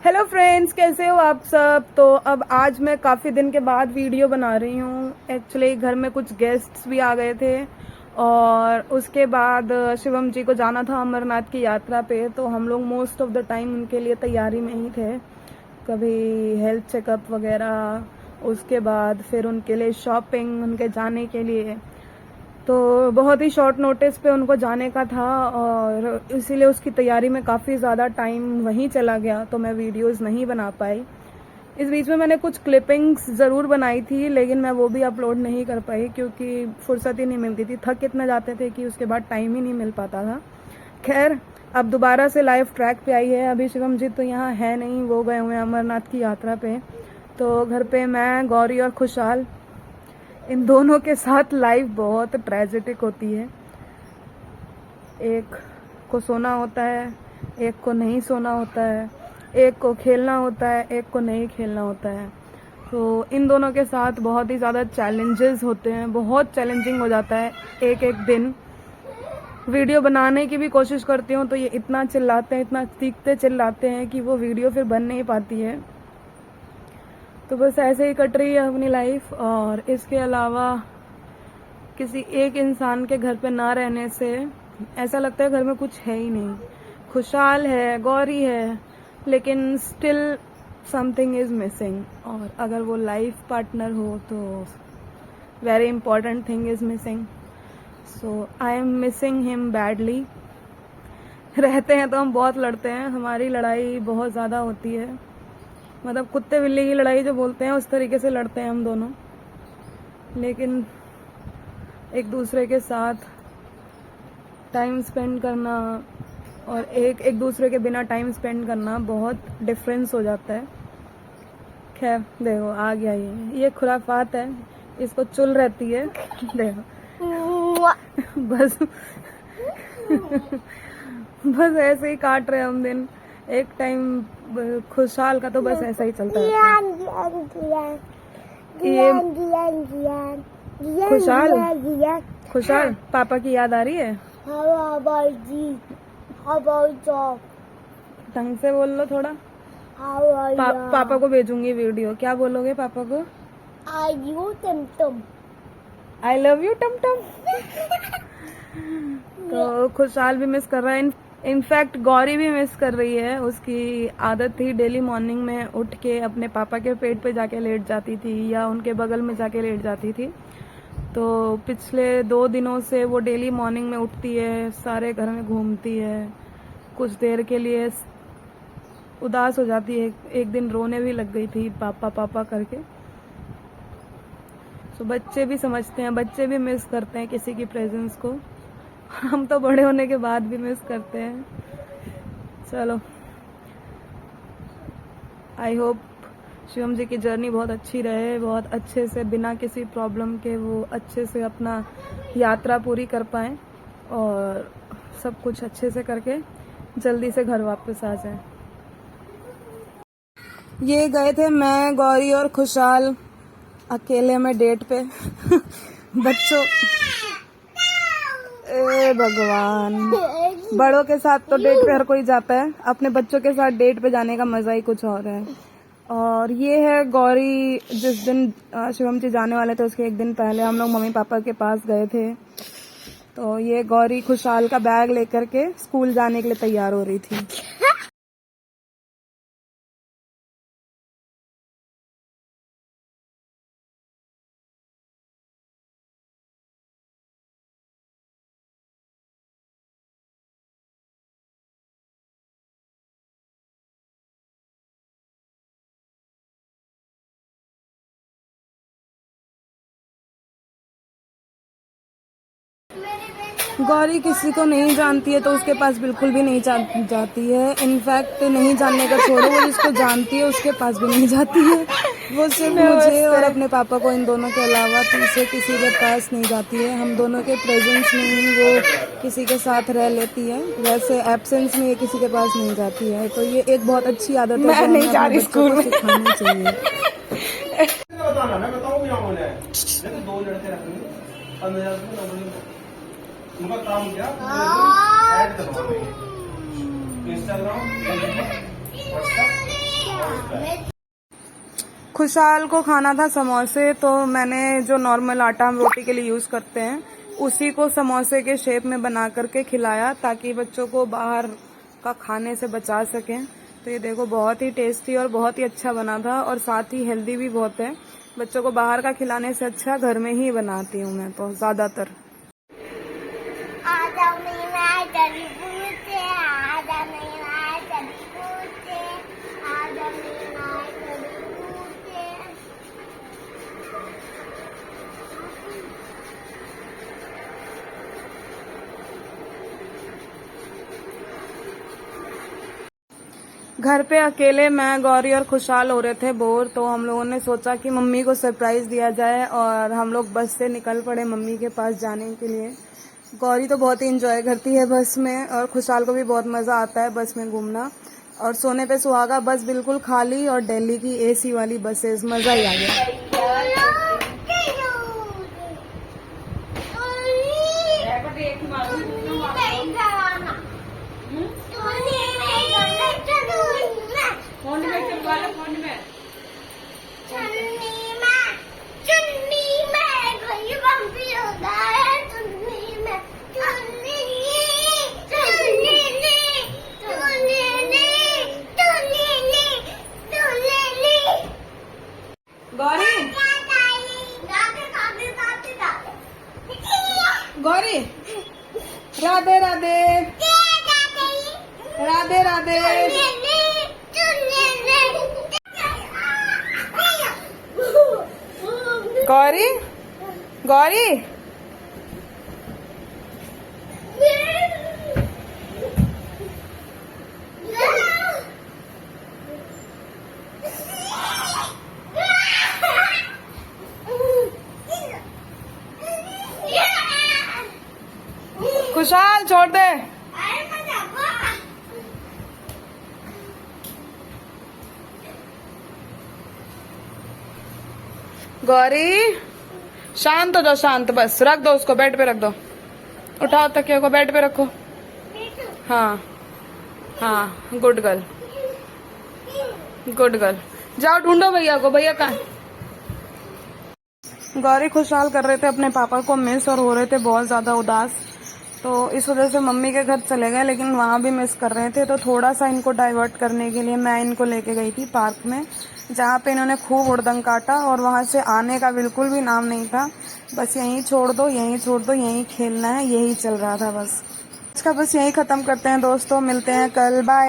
Hello friends, कैसे हो आप सब। तो अब आज मैं काफ़ी दिन के बाद वीडियो बना रही हूँ। एक्चुअली घर में कुछ गेस्ट्स भी आ गए थे और उसके बाद शिवम जी को जाना था अमरनाथ की यात्रा पे, तो हम लोग मोस्ट ऑफ द टाइम उनके लिए तैयारी में ही थे। कभी हेल्थ चेकअप वगैरह, उसके बाद फिर उनके लिए शॉपिंग, उनके जाने के लिए। तो बहुत ही शॉर्ट नोटिस पे उनको जाने का था और इसीलिए उसकी तैयारी में काफ़ी ज़्यादा टाइम वहीं चला गया, तो मैं वीडियोस नहीं बना पाई। इस बीच में मैंने कुछ क्लिपिंग्स ज़रूर बनाई थी, लेकिन मैं वो भी अपलोड नहीं कर पाई क्योंकि फुर्सत ही नहीं मिलती थी। थक इतना जाते थे कि उसके बाद टाइम ही नहीं मिल पाता था। खैर, अब दोबारा से लाइव ट्रैक पे आई है। अभी शिवम जी तो यहाँ है नहीं, वो गए हुए हैं अमरनाथ की यात्रा पे। तो घर पे मैं, गौरी और खुशहाल, इन दोनों के साथ लाइफ बहुत ट्रेजिक होती है। एक को सोना होता है, एक को नहीं सोना होता है, एक को खेलना होता है, एक को नहीं खेलना होता है। तो इन दोनों के साथ बहुत ही ज़्यादा चैलेंजेस होते हैं, बहुत चैलेंजिंग हो जाता है एक एक दिन। वीडियो बनाने की भी कोशिश करती हूँ तो ये इतना चिल्लाते हैं, इतना चीखते चिल्लाते हैं कि वो वीडियो फिर बन नहीं पाती है। तो बस ऐसे ही कट रही है अपनी लाइफ। और इसके अलावा किसी एक इंसान के घर पे ना रहने से ऐसा लगता है घर में कुछ है ही नहीं। खुशहाल है, गौरी है, लेकिन स्टिल समथिंग इज मिसिंग। और अगर वो लाइफ पार्टनर हो तो very important thing is missing. So I am missing him badly. रहते हैं तो हम बहुत लड़ते हैं, हमारी लड़ाई बहुत ज़्यादा होती है। मतलब कुत्ते बिल्ली की लड़ाई जो बोलते हैं उस तरीके से लड़ते हैं हम दोनों। लेकिन एक दूसरे के साथ टाइम स्पेंड करना और एक दूसरे के बिना टाइम स्पेंड करना बहुत डिफरेंस हो जाता है। खैर देखो, आ गया ये खुराफात है, इसको चुल रहती है। देखो बस बस ऐसे ही काट रहे हम दिन। एक टाइम खुशहाल का तो बस ऐसा ही चलता रहता है। ये खुशहाल पापा की याद आ रही है। ढंग से बोल लो थोड़ा। पापा को भेजूंगी वीडियो। क्या बोलोगे पापा को? आई लव यू टम टम। तो खुशहाल भी मिस कर रहा है, इनफैक्ट गौरी भी मिस कर रही है। उसकी आदत थी डेली मॉर्निंग में उठ के अपने पापा के पेट पे जाके लेट जाती थी या उनके बगल में जाके लेट जाती थी। तो पिछले 2 दिनों से वो डेली मॉर्निंग में उठती है, सारे घर में घूमती है, कुछ देर के लिए उदास हो जाती है। एक दिन रोने भी लग गई थी पापा पापा करके। तो बच्चे भी समझते हैं, बच्चे भी मिस करते हैं किसी की प्रेजेंस को। हम तो बड़े होने के बाद भी मिस करते हैं। चलो, आई होप शिवम जी की जर्नी बहुत अच्छी रहे, बहुत अच्छे से बिना किसी प्रॉब्लम के वो अच्छे से अपना यात्रा पूरी कर पाएं और सब कुछ अच्छे से करके जल्दी से घर वापस आ जाएं। ये गए थे मैं, गौरी और खुशहाल अकेले में डेट पे। बच्चों, ए भगवान, बड़ों के साथ तो डेट पे हर कोई जाता है, अपने बच्चों के साथ डेट पे जाने का मजा ही कुछ और है। और ये है गौरी। जिस दिन शिवम जी जाने वाले थे उसके एक दिन पहले हम लोग मम्मी पापा के पास गए थे। तो ये गौरी खुशहाल का बैग लेकर के स्कूल जाने के लिए तैयार हो रही थी। गौरी किसी को नहीं जानती है तो उसके पास बिल्कुल भी नहीं जाती है। इनफैक्ट नहीं जानने का छोड़ो, वो जिसको जानती है उसके पास भी नहीं जाती है। वो सिर्फ मुझे और अपने पापा को, इन दोनों के अलावा तीसरे किसी के पास नहीं जाती है। हम दोनों के प्रेजेंस में ही वो किसी के साथ रह लेती है, वैसे एब्सेंस में ये किसी के पास नहीं जाती है। तो ये एक बहुत अच्छी आदत है जो हमें अपने बच्चों को सिखानी चाहिए। उनका काम क्या ऐड करवाना है, इंस्टाग्राम, व्हाट्सएप, खुशहाल को खाना था समोसे, तो मैंने जो नॉर्मल आटा हम रोटी के लिए यूज करते हैं उसी को समोसे के शेप में बना करके खिलाया, ताकि बच्चों को बाहर का खाने से बचा सकें। तो ये देखो बहुत ही टेस्टी और बहुत ही अच्छा बना था, और साथ ही हेल्दी भी बहुत है। बच्चों को बाहर का खिलाने से अच्छा घर में ही बनाती हूँ मैं तो ज्यादातर। घर पे अकेले मैं, गौरी और खुशहाल हो रहे थे बोर, तो हम लोगों ने सोचा कि मम्मी को सरप्राइज दिया जाए, और हम लोग बस से निकल पड़े मम्मी के पास जाने के लिए। गौरी तो बहुत ही इंजॉय करती है बस में, और खुशहाल को भी बहुत मजा आता है बस में घूमना। और सोने पे सुहागा, बस बिल्कुल खाली, और दिल्ली की AC वाली बसेस, मजा ही आ गया। गौरी, राधे राधे, राधे राधे। गौरी, गौरी, खुशहाल छोड़ दे। गौरी शांत हो जाओ, शांत, बस रख दो उसको, बेड पे रख दो। उठाओ तकिया को, बेड पे रखो। हाँ हाँ, गुड गर्ल, गुड गर्ल। जाओ ढूंढो भैया को, भैया कहाँ? गौरी खुशहाल कर रहे थे अपने पापा को मिस, और हो रहे थे बहुत ज्यादा उदास, तो इस वजह से मम्मी के घर चले गए, लेकिन वहां भी मिस कर रहे थे। तो थोड़ा सा इनको डाइवर्ट करने के लिए मैं इनको लेके गई थी पार्क में, जहाँ पे इन्होंने खूब उड़दंग काटा, और वहां से आने का बिल्कुल भी नाम नहीं था। बस यहीं छोड़ दो, यहीं छोड़ दो, यहीं खेलना है, यही चल रहा था बस। आज का बस यहीं खत्म करते हैं दोस्तों, मिलते हैं कल, बाय।